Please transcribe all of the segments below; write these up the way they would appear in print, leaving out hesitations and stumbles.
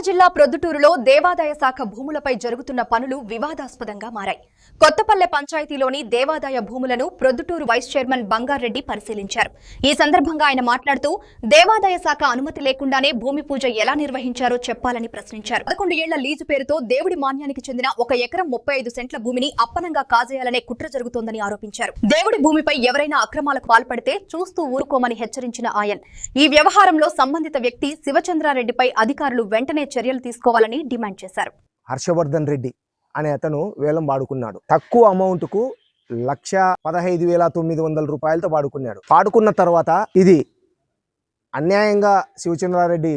జిల్లా ప్రొద్దుటూరులో దేవాదాయ శాఖ భూములపై జరుగుతున్న పనులు వివాదాస్పదంగా మారాయి. కొత్తపల్లె పంచాయతీలోని దేవాదాయ భూములను ప్రొద్దుటూరు వైస్ చైర్మన్ బంగారెడ్డి పరిశీలించారు. ఈ సందర్భంగా ఆయన మాట్లాడుతూ దేవాదాయ శాఖ అనుమతి లేకుండానే భూమి పూజ ఎలా నిర్వహించారో చెప్పాలని ప్రశ్నించారు. 11 ఏళ్ల లీజు పేరుతో దేవుడి మాన్యానికి చెందిన 1 ఎకరం 35 సెంట్ల భూమిని అప్పనంగా కాజేయాలనే కుట్ర జరుగుతోందని ఆరోపించారు. దేవుడి భూమిపై ఎవరైనా అక్రమాలకు పాల్పడితే చూస్తూ ఊరుకోమని హెచ్చరించిన ఆయన ఈ వ్యవహారంలో సంబంధిత వ్యక్తి శివచంద్రారెడ్డిపై అధికారులు వెంటనే చర్యలు తీసుకోవాలని డిమాండ్ చేశారు. హర్షవర్ధన్ రెడ్డి అనే అతను వేలం వాడుకున్నాడు. తక్కువ అమౌంట్ కు 1,15,900 రూపాయలతో వాడుకున్నాడు. పాడుకున్న తర్వాత ఇది అన్యాయంగా శివచంద్రారెడ్డి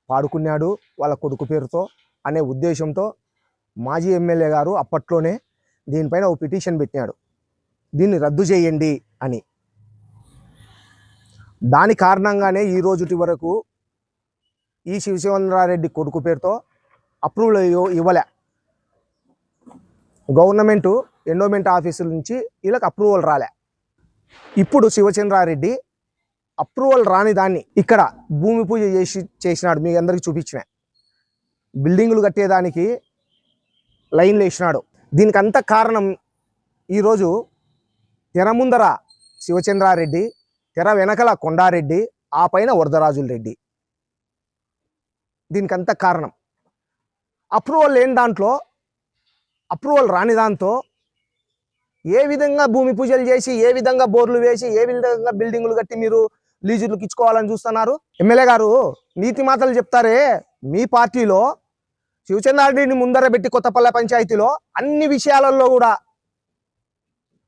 పాడుకున్నాడు వాళ్ళ కొడుకు పేరుతో అనే ఉద్దేశంతో మాజీ ఎమ్మెల్యే గారు అప్పట్లోనే దీనిపైన ఒక పిటిషన్ పెట్టినాడు, దీన్ని రద్దు చేయండి అని. దాని కారణంగానే ఈ రోజుటి వరకు ఈ శివచంద్రారెడ్డి కొడుకు పేరుతో అప్రూవల్ ఇవ్వలే. గవర్నమెంట్ ఎండోమెంట్ ఆఫీసుల నుంచి వీళ్ళకి అప్రూవల్ రాలే. ఇప్పుడు శివచంద్రారెడ్డి అప్రూవల్ రాని దాన్ని ఇక్కడ భూమి పూజ చేసినాడు. మీ అందరికీ చూపించిన బిల్డింగులు కట్టేదానికి లైన్లు వేసినాడు. దీనికి అంత కారణం ఈరోజు తెర ముందర శివచంద్రారెడ్డి, తెర వెనకల కొండారెడ్డి, ఆ పైన వరదరాజుల రెడ్డి. దీనికి అంత కారణం అప్రూవల్ లేని దాంట్లో, అప్రూవల్ రాని దాంతో ఏ విధంగా భూమి పూజలు చేసి, ఏ విధంగా బోర్లు వేసి, ఏ విధంగా బిల్డింగులు కట్టి మీరు లీజులకు ఇచ్చుకోవాలని చూస్తున్నారు. ఎమ్మెల్యే గారు నీతి మాటలు చెప్తారే, మీ పార్టీలో శివచంద్రారెడ్డిని ముందర పెట్టి కొత్తపల్లె పంచాయతీలో అన్ని విషయాలలో కూడా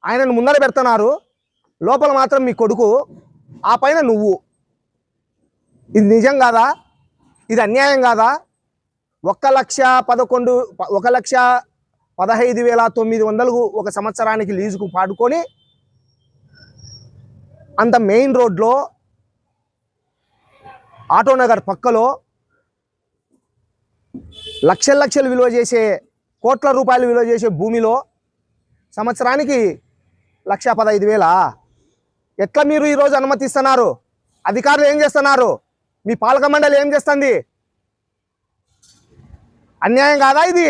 ఆయనను ముందర పెడుతున్నారు. లోపల మాత్రం మీ కొడుకు, ఆ పైన నువ్వు. ఇది నిజం కాదా? ఇది అన్యాయం కాదా? 1,15,900 ఒక సంవత్సరానికి లీజుకు పాడుకొని అంత మెయిన్ రోడ్లో ఆటోనగర్ పక్కలో లక్షలు విలువ చేసే, కోట్ల రూపాయలు విలువ చేసే భూమిలో సంవత్సరానికి 1,15,000 ఎట్లా మీరు ఈరోజు అనుమతిస్తున్నారు? అధికారులు ఏం చేస్తున్నారు? మీ పాలక మండలి ఏం చేస్తుంది? అన్యాయం కాదా ఇది?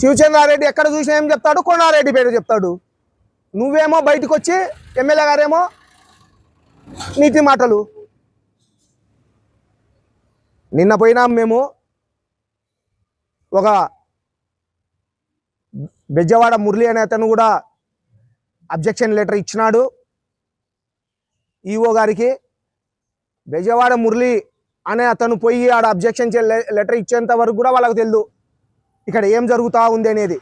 శివచంద్రారెడ్డి ఎక్కడ చూసినా ఏం చెప్తాడు? కొండారెడ్డి పేరు చెప్తాడు. నువ్వేమో బయటకు వచ్చి ఎమ్మెల్యే గారేమో నీతి మాటలు. నిన్న పోయినాం మేము, ఒక బెజ్జవాడ మురళి అనే అతను కూడా అబ్జెక్షన్ లెటర్ ఇచ్చినాడు ఈఓ గారికి. బెజవాడ మురళి అనే అతను పోయి ఆడ అబ్జెక్షన్ లెటర్ ఇచ్చేంత వరకు కూడా వాళ్ళకు తెలియదు ఇక్కడ ఏం జరుగుతూ ఉంది అనేది.